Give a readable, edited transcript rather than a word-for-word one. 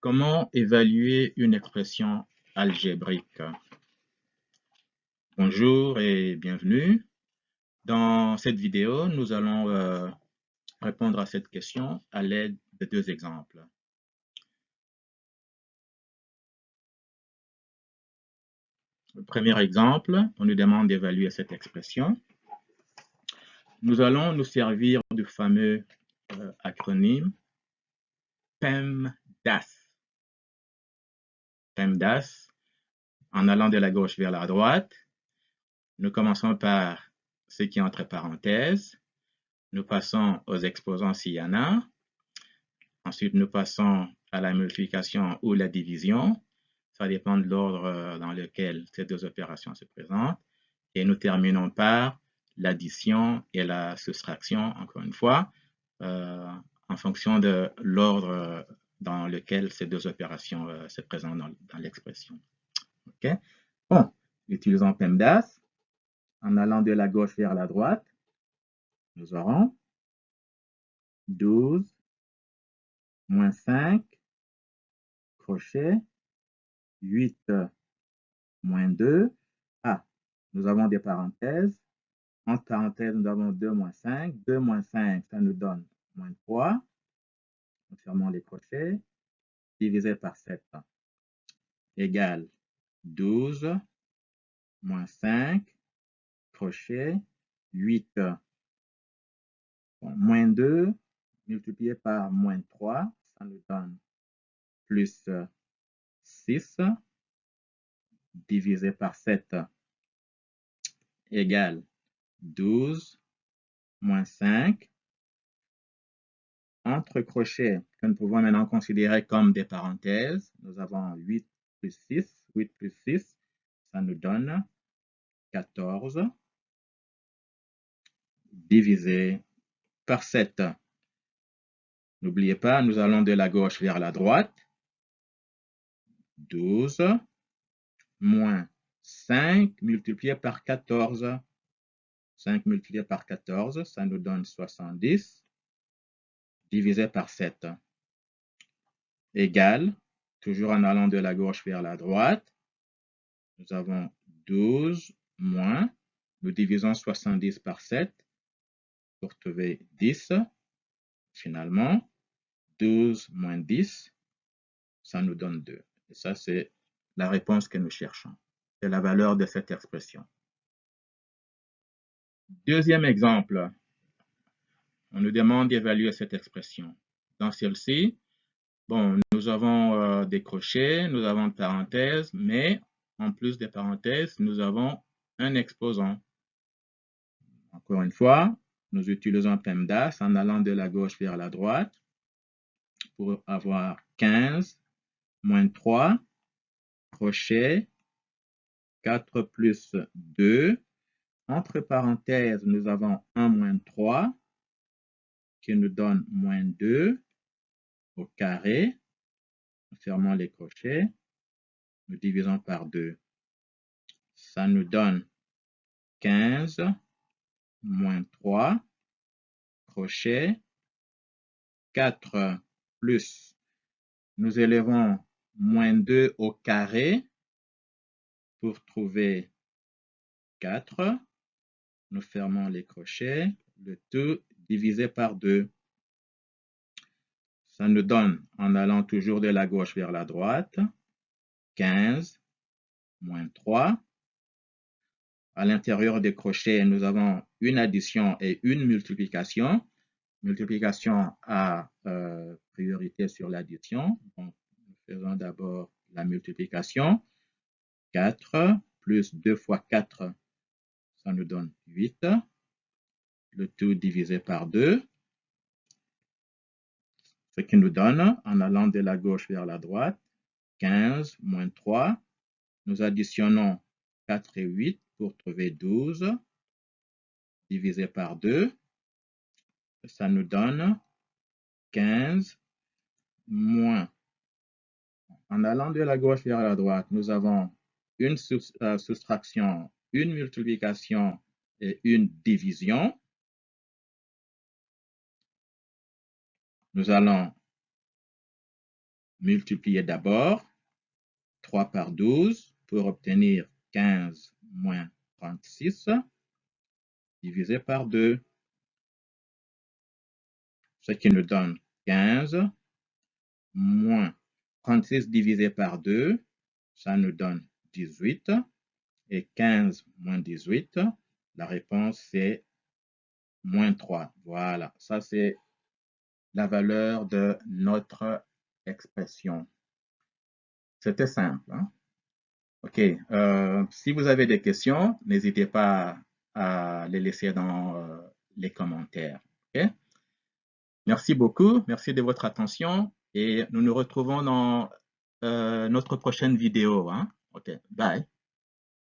Comment évaluer une expression algébrique? Bonjour et bienvenue. Dans cette vidéo, nous allons répondre à cette question à l'aide de deux exemples. Le premier exemple, on nous demande d'évaluer cette expression. Nous allons nous servir du fameux acronyme PEMDAS. PEMDAS, en allant de la gauche vers la droite, nous commençons par ce qui est entre parenthèses. Nous passons aux exposants s'il y en a. Ensuite, nous passons à la multiplication ou la division. Ça dépend de l'ordre dans lequel ces deux opérations se présentent. Et nous terminons par l'addition et la soustraction, encore une fois, en fonction de l'ordre dans lequel ces deux opérations se présentent dans l'expression. Okay? Bon, utilisons PEMDAS. En allant de la gauche vers la droite, nous aurons 12 moins 5, crochet, 8 moins 2. Ah, nous avons des parenthèses. Entre parenthèses, nous avons 2 moins 5. 2 moins 5, ça nous donne moins 3. Nous fermons les crochets. Divisé par 7 égale 12 moins 5, crochet, 8. Bon, moins 2 multiplié par moins 3, ça nous donne plus 6 divisé par 7 égale 12 moins 5. Entre crochets, que nous pouvons maintenant considérer comme des parenthèses, nous avons 8 plus 6. 8 plus 6, ça nous donne 14 divisé par 7. N'oubliez pas, nous allons de la gauche vers la droite. 12 moins 5 multiplié par 14. 5 multiplié par 14, ça nous donne 70 divisé par 7 égale, toujours en allant de la gauche vers la droite, nous avons 12 moins, nous divisons 70 par 7 pour trouver 10. Finalement, 12 moins 10, ça nous donne 2. Et ça, c'est la réponse que nous cherchons. C'est la valeur de cette expression. Deuxième exemple, on nous demande d'évaluer cette expression. Dans celle-ci, bon, nous avons des crochets, nous avons des parenthèses, mais en plus des parenthèses, nous avons un exposant. Encore une fois, nous utilisons PEMDAS en allant de la gauche vers la droite pour avoir 15 moins 3, crochet, 4 plus 2. Entre parenthèses, nous avons 1 moins 3 qui nous donne moins 2 au carré. Nous fermons les crochets. Nous divisons par 2. Ça nous donne 15 moins 3, crochet, 4 plus, nous élevons moins 2 au carré pour trouver 4. Nous fermons les crochets, le tout divisé par 2. Ça nous donne, en allant toujours de la gauche vers la droite, 15 moins 3. À l'intérieur des crochets, nous avons une addition et une multiplication. Multiplication a priorité sur l'addition. Donc, nous faisons d'abord la multiplication. 4 plus 2 fois 4, ça nous donne 8. Le tout divisé par 2. Ce qui nous donne, en allant de la gauche vers la droite, 15 moins 3. Nous additionnons 4 et 8 pour trouver 12. Divisé par 2. Ça nous donne 15 moins. En allant de la gauche vers la droite, nous avons une soustraction, une multiplication et une division. Nous allons multiplier d'abord 3 par 12 pour obtenir 15 moins 36 divisé par 2, ce qui nous donne 15 moins 36 divisé par 2, ça nous donne 18. Et 15 moins 18, la réponse c'est moins 3. Voilà, ça c'est la valeur de notre expression. C'était simple. Hein? OK. Si vous avez des questions, n'hésitez pas à les laisser dans les commentaires. OK? Merci beaucoup. Merci de votre attention. Et nous nous retrouvons dans notre prochaine vidéo. Hein? OK. Bye.